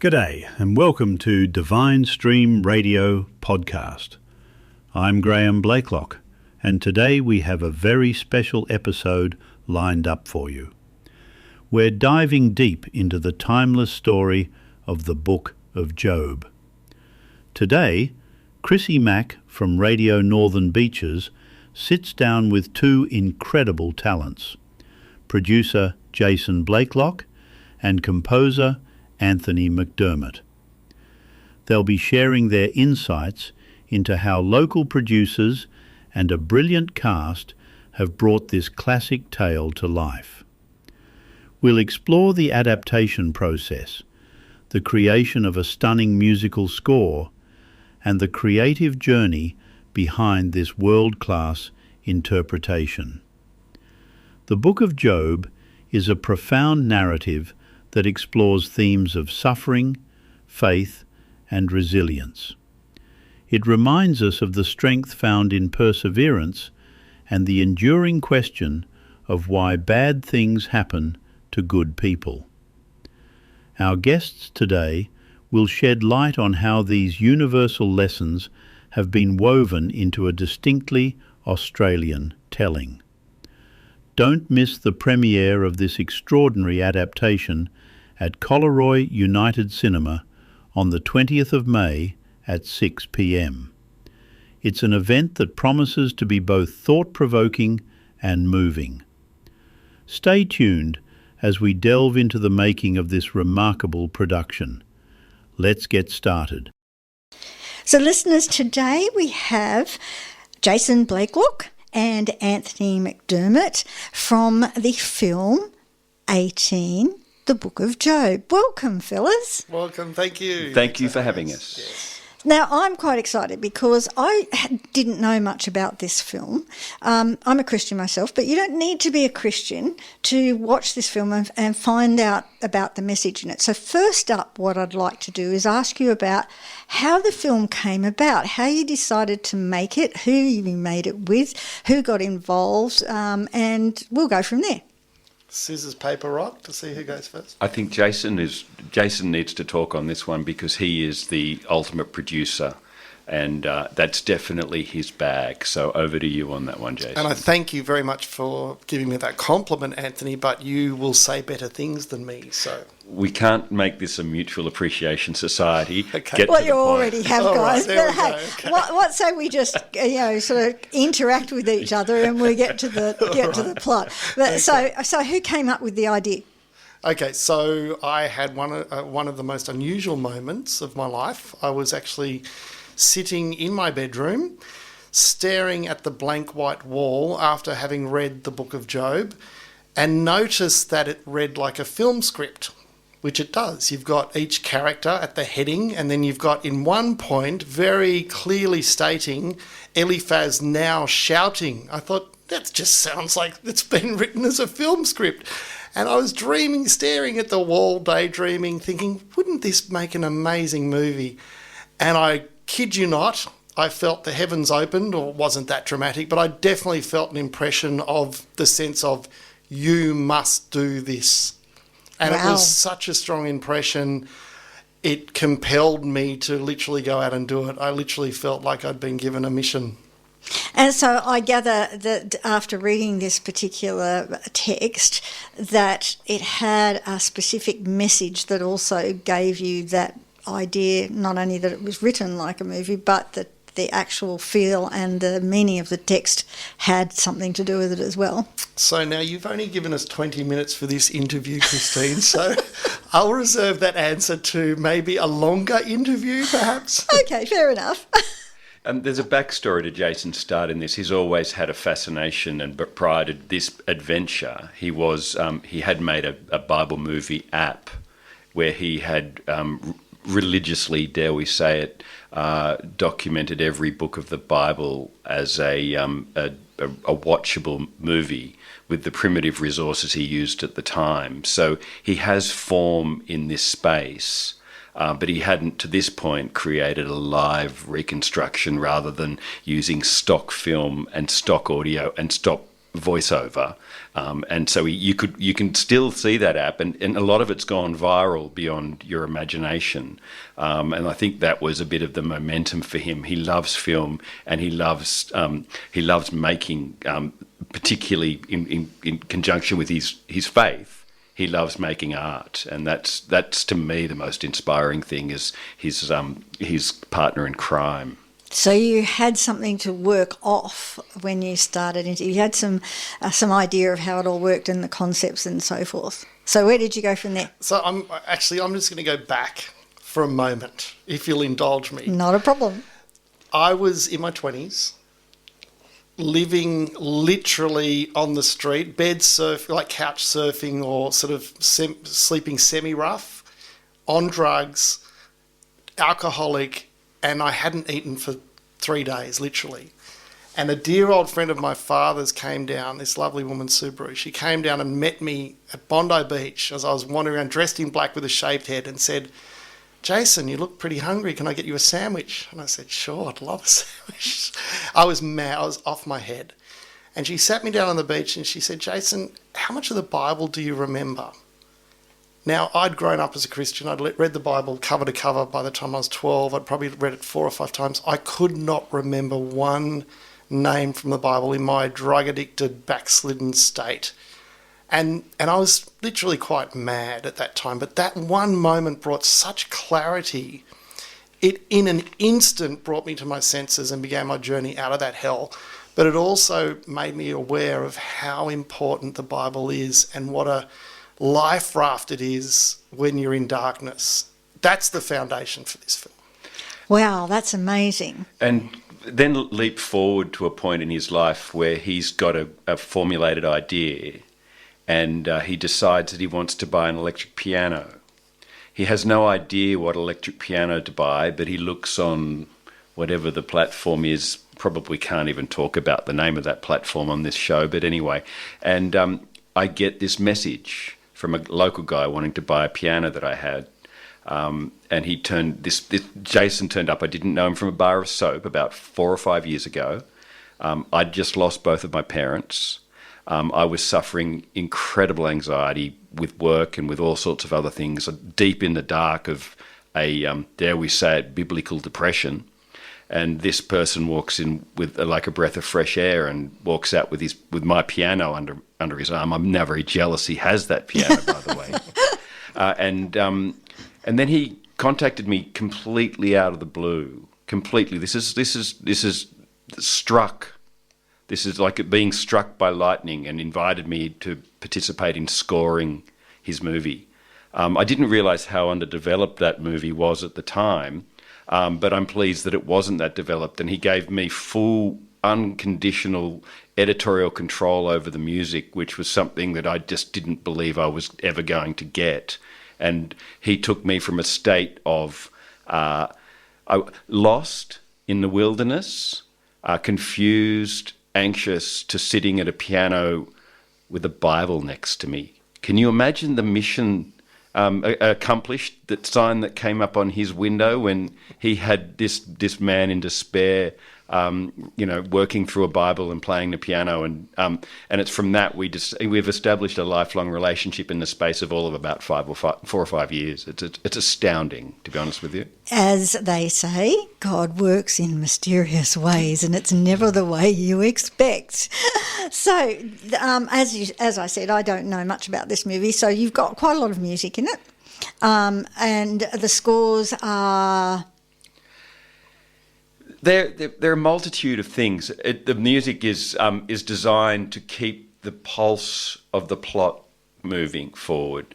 G'day and welcome to Divine Stream Radio Podcast. I'm Graeme Blaiklock and today we have a very special episode lined up for you. We're diving deep into the timeless story of the Book of Job. Today, Chrissy Mack from Radio Northern Beaches sits down with two incredible talents, producer Jason Blaiklock and composer Anthony MacDermott. They'll be sharing their insights into how local producers and a brilliant cast have brought this classic tale to life. We'll explore the adaptation process, the creation of a stunning musical score, and the creative journey behind this world-class interpretation. The Book of Job is a profound narrative that explores themes of suffering, faith, and resilience. It reminds us of the strength found in perseverance and the enduring question of why bad things happen to good people. Our guests today will shed light on how these universal lessons have been woven into a distinctly Australian telling. Don't miss the premiere of this extraordinary adaptation at Collaroy United Cinema on the 20th of May at 6 p.m. It's an event that promises to be both thought-provoking and moving. Stay tuned as we delve into the making of this remarkable production. Let's get started. So listeners, today we have Jason Blaiklock and Anthony MacDermott from the film 18, The Book of Job. Welcome, fellas. Welcome, thank you. Thank you for having us. Yes. Now, I'm quite excited because I didn't know much about this film. I'm a Christian myself, but you don't need to be a Christian to watch this film and find out about the message in it. So first up, what I'd like to do is ask you about how the film came about, how you decided to make it, who you made it with, who got involved, and we'll go from there. Scissors, paper, rock to see who goes first. I think Jason needs to talk on this one because he is the ultimate producer, and that's definitely his bag. So over to you on that one, Jason. And I thank you very much for giving me that compliment, Anthony, but you will say better things than me, so... We can't make this a mutual appreciation society. Okay. Well, you already have, guys. Right, but hey, okay. what say we just sort of interact with each other and we get to the plot. But Okay. so who came up with the idea? Okay, so I had one of the most unusual moments of my life. I was actually sitting in my bedroom, staring at the blank white wall after having read the Book of Job, and noticed that it read like a film script, which it does. You've got each character at the heading, and then you've got in one point very clearly stating Eliphaz now shouting. I thought, that just sounds like it's been written as a film script. And I was dreaming, staring at the wall, daydreaming, thinking, wouldn't this make an amazing movie? And I kid you not, I felt the heavens opened, or it wasn't that dramatic, but I definitely felt an impression of the sense of, you must do this. And Wow. It was such a strong impression, it compelled me to literally go out and do it. I literally felt like I'd been given a mission. And so I gather that after reading this particular text, that it had a specific message that also gave you that idea, not only that it was written like a movie, but that the actual feel and the meaning of the text had something to do with it as well. So now you've only given us 20 minutes for this interview, Christine, so I'll reserve that answer to maybe a longer interview, perhaps. Okay, fair enough. There's a backstory to Jason's start in this. He's always had a fascination, and prior to this adventure, he had made a Bible movie app where he had religiously, dare we say it, documented every book of the Bible as a watchable movie with the primitive resources he used at the time. So he has form in this space, but he hadn't to this point created a live reconstruction rather than using stock film and stock audio and stock voiceover, and so you can still see that app, and a lot of it's gone viral beyond your imagination, and I think that was a bit of the momentum for him. He loves film, and he loves making, particularly in conjunction with his faith. He loves making art, and that's to me the most inspiring thing, is his partner in crime. So you had something to work off when you started into. You had some idea of how it all worked and the concepts and so forth. So where did you go from there? So I'm just going to go back for a moment, if you'll indulge me. Not a problem. I was in my 20s, living literally on the street, bed surf, like couch surfing, or sort of sleeping semi-rough, on drugs, alcoholic, and I hadn't eaten for 3 days, literally. And a dear old friend of my father's came down, this lovely woman, Subaru. She came down and met me at Bondi Beach as I was wandering around dressed in black with a shaved head, and said, "Jason, you look pretty hungry. Can I get you a sandwich?" And I said, "Sure, I'd love a sandwich." I was mad. I was off my head. And she sat me down on the beach and she said, "Jason, how much of the Bible do you remember?" Now, I'd grown up as a Christian. I'd read the Bible cover to cover by the time I was 12. I'd probably read it 4 or 5 times. I could not remember one name from the Bible in my drug-addicted, backslidden state. And I was literally quite mad at that time. But that one moment brought such clarity. It, in an instant, brought me to my senses and began my journey out of that hell. But it also made me aware of how important the Bible is and what a life raft it is when you're in darkness. That's the foundation for this film. Wow, that's amazing. And then leap forward to a point in his life where he's got a formulated idea, and he decides that he wants to buy an electric piano. He has no idea what electric piano to buy, but he looks on whatever the platform is. Probably can't even talk about the name of that platform on this show, but anyway. And I get this message from a local guy wanting to buy a piano that I had. And he Jason turned up. I didn't know him from a bar of soap about 4 or 5 years ago. I'd just lost both of my parents. I was suffering incredible anxiety with work and with all sorts of other things, deep in the dark of a, dare we say it, biblical depression. And this person walks in with like a breath of fresh air and walks out with my piano under his arm. I'm now very jealous he has that piano, by the way. And then he contacted me completely out of the blue. Completely. This is struck. This is like it being struck by lightning, and invited me to participate in scoring his movie. I didn't realise how underdeveloped that movie was at the time. But I'm pleased that it wasn't that developed, and he gave me full, unconditional editorial control over the music, which was something that I just didn't believe I was ever going to get. And he took me from a state of lost in the wilderness, confused, anxious, to sitting at a piano with a Bible next to me. Can you imagine the mission accomplished, that sign that came up on his window when he had this man in despair, working through a Bible and playing the piano, and it's from that we've established a lifelong relationship in the space of all of about 4 or 5 years. It's astounding, to be honest with you. As they say, God works in mysterious ways, and it's never the way you expect. So, as I said, I don't know much about this movie, so you've got quite a lot of music in it, and the scores are... There are a multitude of things. The music is designed to keep the pulse of the plot moving forward.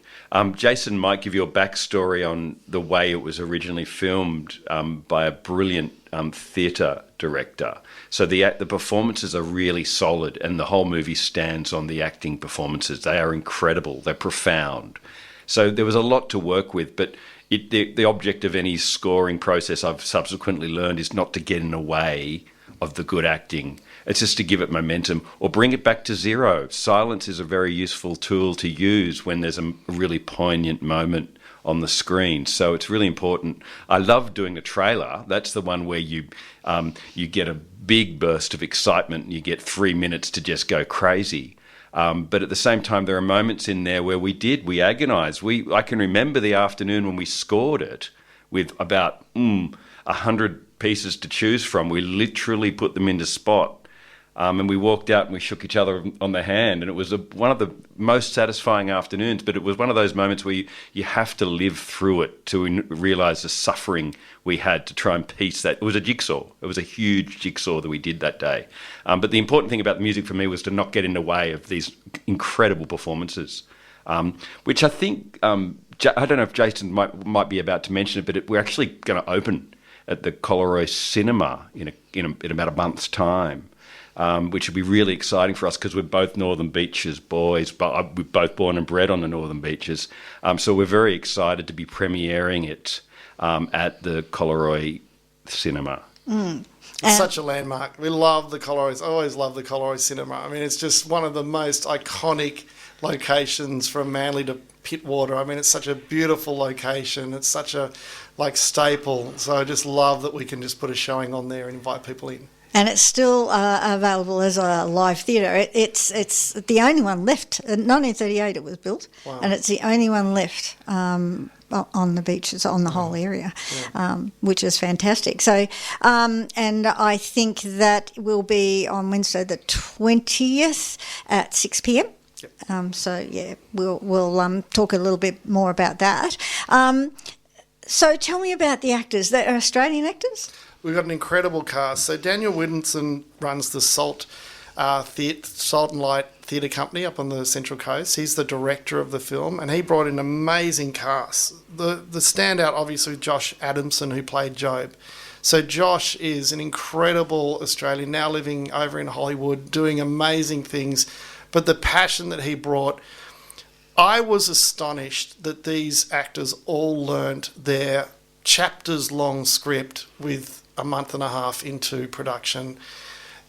Jason might give you a backstory on the way it was originally filmed by a brilliant theatre director. So the performances are really solid, and the whole movie stands on the acting performances. They are incredible. They're profound. So there was a lot to work with, but the object of any scoring process, I've subsequently learned, is not to get in the way of the good acting. It's just to give it momentum or bring it back to zero. Silence is a very useful tool to use when there's a really poignant moment on the screen. So it's really important. I love doing the trailer. That's the one where you get a big burst of excitement and you get 3 minutes to just go crazy. But at the same time, there are moments in there where we agonised. I can remember the afternoon when we scored it with about 100 pieces to choose from. We literally put them into spot. And we walked out and we shook each other on the hand. And it was one of the most satisfying afternoons, but it was one of those moments where you have to live through it to realise the suffering we had to try and piece that. It was a jigsaw. It was a huge jigsaw that we did that day. But the important thing about the music for me was to not get in the way of these incredible performances, which I think, I don't know if Jason might be about to mention it, but we're actually going to open at the Collaroy Cinema in about a month's time. Which would be really exciting for us because we're both Northern Beaches boys, but we're both born and bred on the Northern Beaches. So we're very excited to be premiering it at the Collaroy Cinema. It's such a landmark. We love the Collaroys. I always love the Collaroy Cinema. I mean, it's just one of the most iconic locations from Manly to Pittwater. I mean, it's such a beautiful location. It's such a staple. So I just love that we can just put a showing on there and invite people in. And it's still available as a live theatre. It's the only one left. In 1938 it was built, wow. And it's the only one left on the beaches, on the whole area, which is fantastic. So, and I think that will be on Wednesday the 20th at 6 p.m. Yep. We'll talk a little bit more about that. So tell me about the actors. They're Australian actors? We've got an incredible cast. So Daniel Whittinson runs the Salt and Light Theatre Company up on the Central Coast. He's the director of the film, and he brought in an amazing cast. The standout, obviously, Josh Adamson, who played Job. So Josh is an incredible Australian, now living over in Hollywood, doing amazing things. But the passion that he brought, I was astonished that these actors all learnt their chapters-long script with a month and a half into production.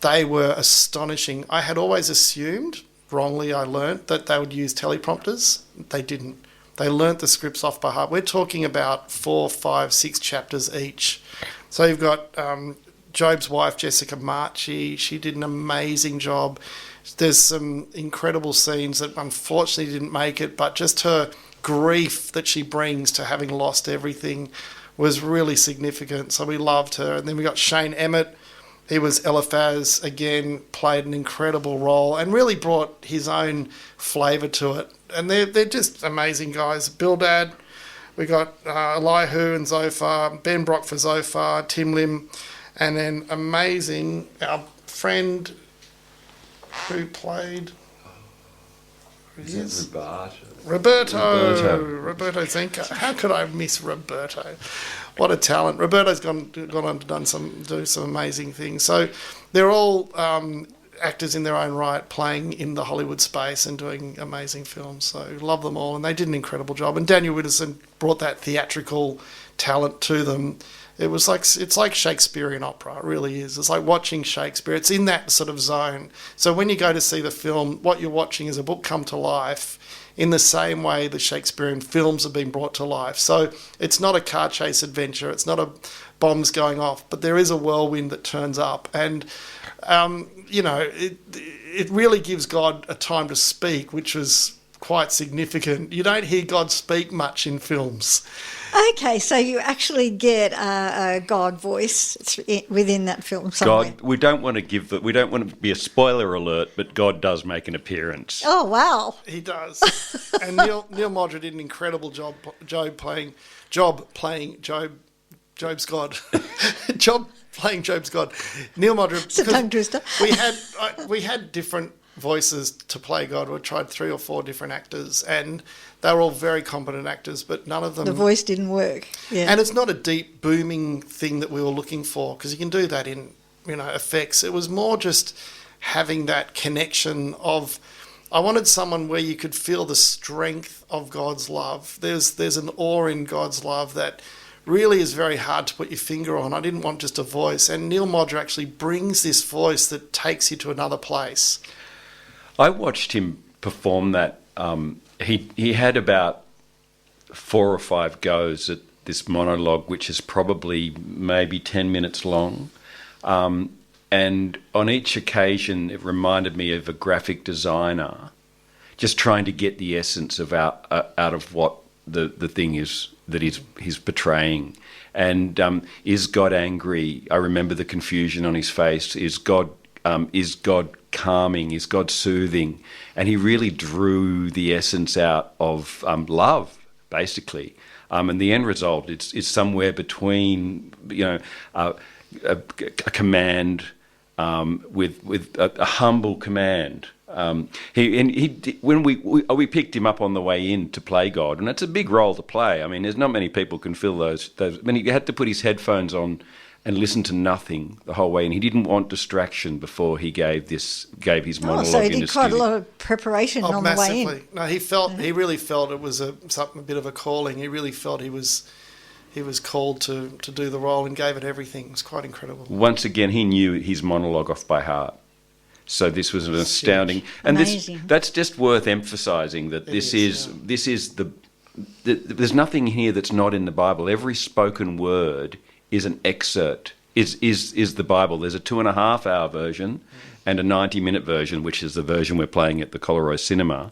They were astonishing. I had always assumed, wrongly I learnt, that they would use teleprompters. They didn't. They learnt the scripts off by heart. We're talking about 4, 5, 6 chapters each. So you've got Job's wife, Jessica Marchi. She did an amazing job. There's some incredible scenes that unfortunately didn't make it, but just her grief that she brings to having lost everything was really significant. So we loved her. And then we got Shane Emmett. He was Eliphaz, again, played an incredible role and really brought his own flavour to it. And they're just amazing guys. Bildad, we got Elihu and Zophar, Ben Brock for Zophar, Tim Lim, and then amazing, our friend who played... Roberto Zenka. How could I miss Roberto? What a talent. Roberto's gone on to do some amazing things. So they're all actors in their own right, playing in the Hollywood space and doing amazing films. So love them all, and they did an incredible job. And Daniel Whittinson brought that theatrical talent to them. It's like Shakespearean opera. It really is. It's like watching Shakespeare. It's in that sort of zone. So when you go to see the film, what you're watching is a book come to life in the same way the Shakespearean films have been brought to life. So it's not a car chase adventure. It's not a bombs going off, but there is a whirlwind that turns up. And, it really gives God a time to speak, which was quite significant. You don't hear God speak much in films. Okay, so you actually get a God voice within that film somewhere. God, we don't want to be a spoiler alert, but God does make an appearance. Oh, wow. He does. And Neil Modra did an incredible job playing Job's God. Job playing Job's God. Neil Modra. It's a tongue twister. we had different voices to play God. We tried 3 or 4 different actors, and they were all very competent actors, but none of them... The voice didn't work. Yeah. And it's not a deep, booming thing that we were looking for, because you can do that in, effects. It was more just having that connection of... I wanted someone where you could feel the strength of God's love. There's an awe in God's love that really is very hard to put your finger on. I didn't want just a voice. And Neil Modra actually brings this voice that takes you to another place. I watched him perform that. He had about 4 or 5 goes at this monologue, which is probably maybe 10 minutes long. And on each occasion, it reminded me of a graphic designer just trying to get the essence of out of what the thing is that he's portraying. And is God angry? I remember the confusion on his face. Is God calming? Is God soothing? And he really drew the essence out of love, basically. And the end result is somewhere between, a command with a humble command. When we picked him up on the way in to play God, and it's a big role to play. I mean, there's not many people can fill those. I mean, he had to put his headphones on and listen to nothing the whole way, and he didn't want distraction before he gave his monologue. So he did quite a lot of preparation on massively. The way in. No, he really felt it was a bit of a calling. He really felt he was called to do the role and gave it everything. It was quite incredible. Once again, he knew his monologue off by heart. So this was an astounding, and that's just worth emphasising that there's nothing here that's not in the Bible. Every spoken word is an excerpt, is the Bible. There's a 2.5-hour version and a 90-minute version, which is the version we're playing at the Collaroy Cinema.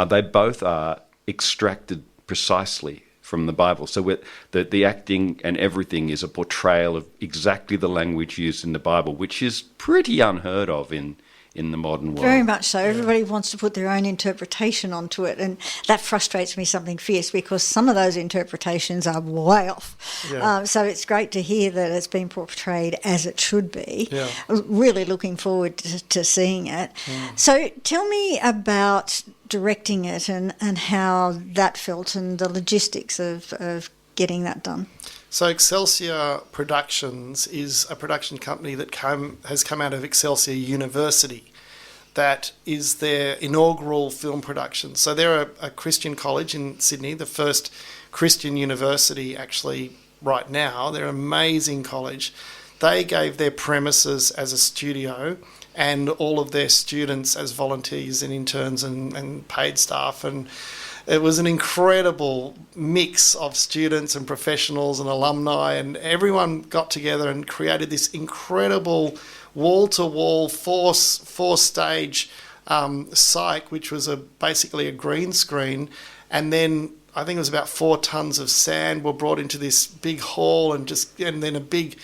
They both are extracted precisely from the Bible. So the acting and everything is a portrayal of exactly the language used in the Bible, which is pretty unheard of in the modern world. Very much so. Everybody wants to put their own interpretation onto it, and that frustrates me something fierce because some of those interpretations are way off. Yeah. So it's great to hear that it's been portrayed as it should be. Yeah. Really looking forward to seeing it. Mm. So tell me about directing it and how that felt and the logistics of getting that done. So Excelsior Productions is a production company that has come out of Excelsior University. That is their inaugural film production. So they're a Christian college in Sydney, the first Christian university actually right now. They're an amazing college. They gave their premises as a studio and all of their students as volunteers and interns and paid staff, and it was an incredible mix of students and professionals and alumni, and everyone got together and created this incredible wall-to-wall four-stage site, which was basically a green screen. And then I think it was about 4 tons of sand were brought into this big hall, and then a big,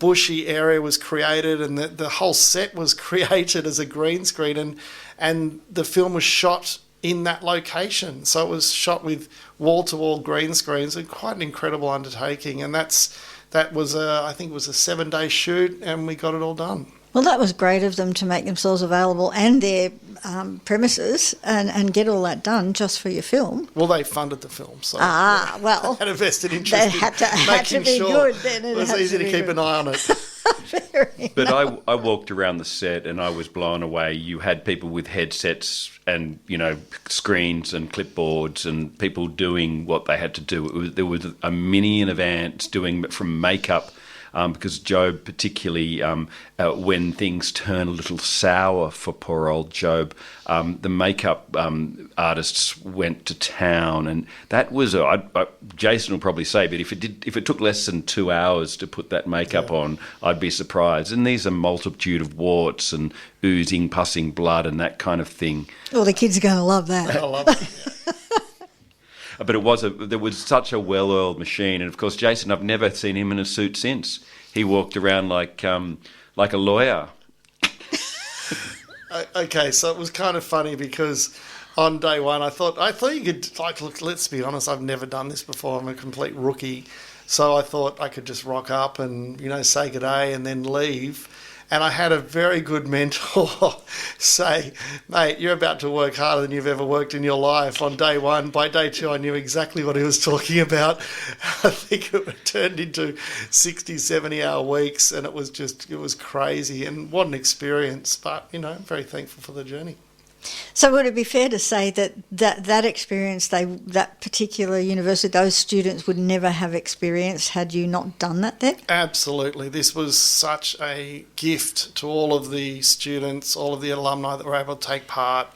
bushy area was created, and the whole set was created as a green screen, and the film was shot in that location. So it was shot with wall-to-wall green screens, and quite an incredible undertaking. And that was I think it was a 7-day shoot, and we got it all done. Well, that was great of them to make themselves available and their premises and get all that done just for your film. Well, they funded the film, so well, they had a vested interest in making sure it was easy to keep an eye on it. But I walked around the set and I was blown away. You had people with headsets and screens and clipboards and people doing what they had to do. There was a million of ants doing from makeup. Because Job, particularly when things turn a little sour for poor old Job, the makeup artists went to town, and that was Jason will probably say, but if it took less than 2 hours to put that makeup on, I'd be surprised. And these are multitude of warts and oozing, pussing blood and that kind of thing. Well, the kids are going to love that. I love it. But there was such a well-oiled machine, and of course, Jason, I've never seen him in a suit since. He walked around like a lawyer. Okay, so it was kind of funny because on day one, I thought you could look. Let's be honest, I've never done this before. I'm a complete rookie, so I thought I could just rock up and say good day and then leave. And I had a very good mentor say, mate, you're about to work harder than you've ever worked in your life on day one. By day two, I knew exactly what he was talking about. I think it turned into 60, 70-hour weeks, and it was crazy. And what an experience. But, very thankful for the journey. So would it be fair to say that experience, that particular university, those students would never have experienced had you not done that there? Absolutely. This was such a gift to all of the students, all of the alumni that were able to take part.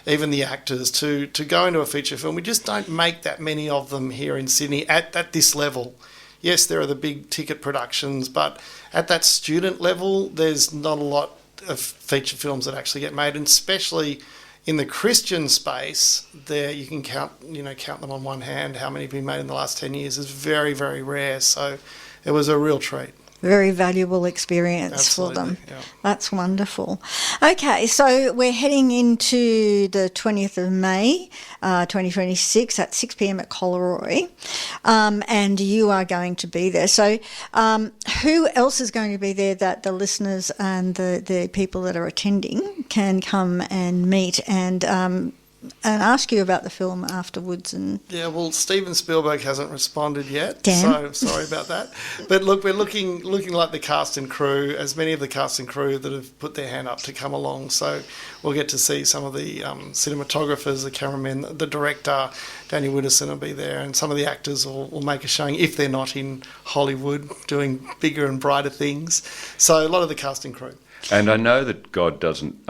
even the actors, to go into a feature film. We just don't make that many of them here in Sydney at this level. Yes, there are the big ticket productions, but at that student level, there's not a lot of feature films that actually get made, and especially in the Christian space, there you can count them on one hand. How many have been made in the last 10 years is very, very rare. So it was a real treat. Very valuable experience Absolutely, for them. yeah. That's wonderful. Okay, so we're heading into the 20th of May, 2026 at 6 p.m. at Collaroy, and you are going to be there. So who else is going to be there that the listeners and the people that are attending can come and meet and ask you about the film afterwards? And yeah, well, Steven Spielberg hasn't responded yet, Damn. so sorry about that. But look, we're looking like the cast and crew, as many of the cast and crew that have put their hand up to come along. So we'll get to see some of the cinematographers, the cameramen, the director, Daniel Widdowson will be there, and some of the actors will make a showing if they're not in Hollywood doing bigger and brighter things. So a lot of the cast and crew. And I know that God doesn't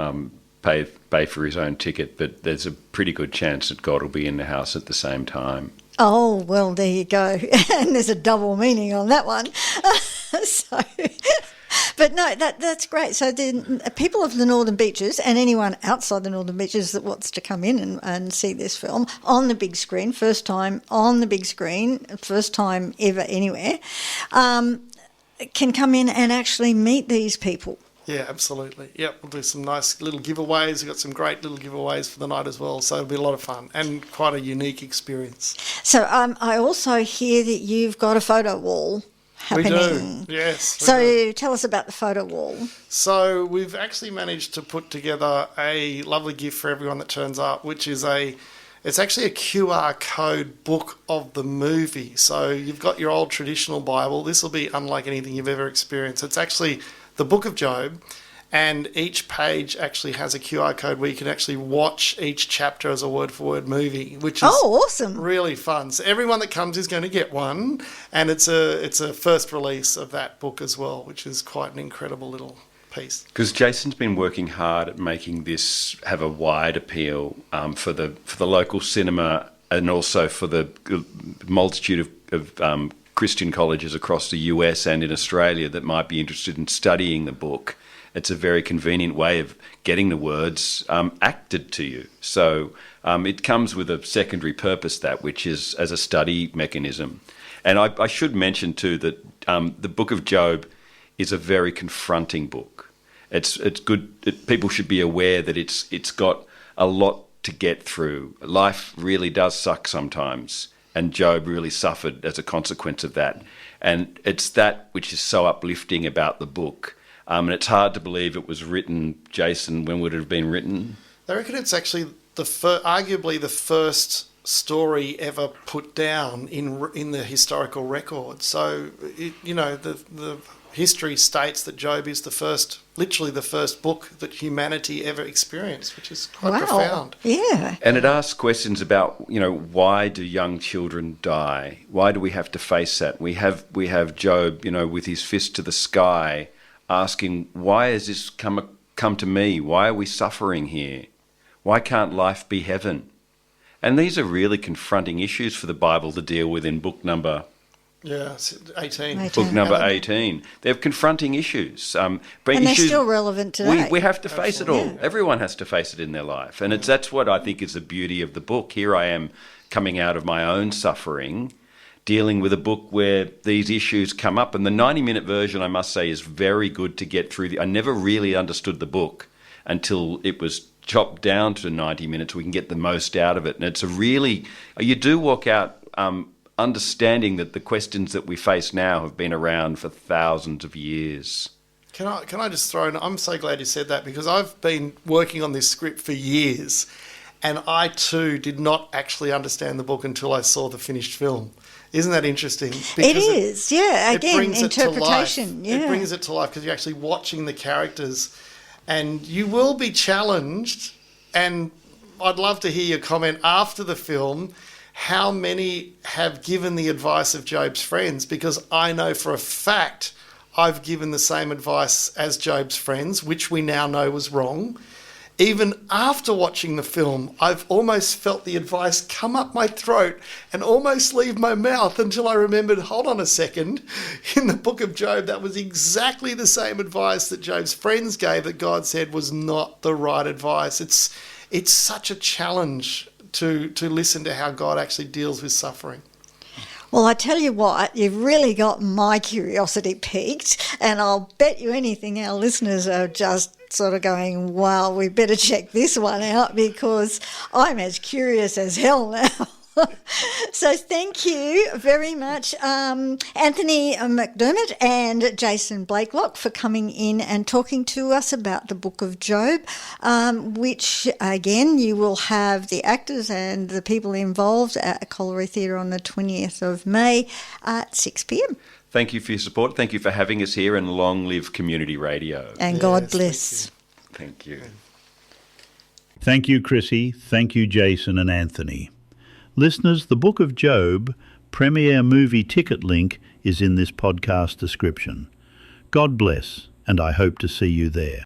pay for his own ticket, but there's a pretty good chance that God will be in the house at the same time. oh, well, there you go. And there's a double meaning on that one. So, but no, that's great. So the people of the Northern Beaches and anyone outside the Northern Beaches that wants to come in and see this film on the big screen, first time on the big screen, first time ever anywhere, can come in and actually meet these people. Yeah, absolutely. Yep, we'll do some nice little giveaways. We've got some great little giveaways for the night as well, so it'll be a lot of fun and quite a unique experience. So I also hear that you've got a photo wall happening. We do, yes. So tell us about the photo wall. So we've actually managed to put together a lovely gift for everyone that turns up, which is it's actually a QR code book of the movie. So you've got your old traditional Bible. This will be unlike anything you've ever experienced. It's actually the Book of Job, and each page actually has a QR code where you can actually watch each chapter as a word-for-word movie, which is awesome, really fun. So everyone that comes is going to get one, and it's a first release of that book as well, which is quite an incredible little piece. Because Jason's been working hard at making this have a wide appeal for the local cinema, and also for the multitude of Christian colleges across the US and in Australia that might be interested in studying the book. It's a very convenient way of getting the words acted to you. So it comes with a secondary purpose, which is as a study mechanism. And I should mention too that the Book of Job is a very confronting book. It's good. People should be aware that it's got a lot to get through. Life really does suck sometimes. And Job really suffered as a consequence of that. And it's that which is so uplifting about the book. And it's hard to believe it was written, Jason, when would it have been written? I reckon it's actually arguably the first story ever put down in the historical record. So, the history states that Job is literally the first book that humanity ever experienced, which is quite profound. Yeah. And it asks questions about, why do young children die? Why do we have to face that? We have Job, with his fist to the sky, asking, why has this come to me? Why are we suffering here? Why can't life be heaven? And these are really confronting issues for the Bible to deal with in book number 18. Book number 18. They're confronting issues. And they're still relevant today. We have to face it all. Yeah. Everyone has to face it in their life. And that's what I think is the beauty of the book. Here I am coming out of my own suffering, dealing with a book where these issues come up. And the 90-minute version, I must say, is very good to get through. I never really understood the book until it was chopped down to 90 minutes. We can get the most out of it. And you do walk out understanding that the questions that we face now have been around for thousands of years. Can I just throw in, I'm so glad you said that, because I've been working on this script for years, and I too did not actually understand the book until I saw the finished film. Isn't that interesting? Because it is, yeah. Again, It interpretation. Yeah. It brings it to life because you're actually watching the characters, and you will be challenged. And I'd love to hear your comment after the film. How many have given the advice of Job's friends? Because I know for a fact I've given the same advice as Job's friends, which we now know was wrong. Even after watching the film, I've almost felt the advice come up my throat and almost leave my mouth until I remembered, hold on a second, in the book of Job, that was exactly the same advice that Job's friends gave that God said was not the right advice. It's such a challenge to listen to how God actually deals with suffering. Well, I tell you what, you've really got my curiosity piqued, and I'll bet you anything our listeners are just sort of going, wow, we better check this one out, because I'm as curious as hell now. So thank you very much, Anthony MacDermott and Jason Blaiklock, for coming in and talking to us about the Book of Job, which, again, you will have the actors and the people involved at Collaroy Theatre on the 20th of May at 6 p.m. Thank you for your support. Thank you for having us here, and long live community radio. And God bless. Thank you. Thank you, Chrissy. Thank you, Jason and Anthony. Listeners, the Book of Job premiere movie ticket link is in this podcast description. God bless, and I hope to see you there.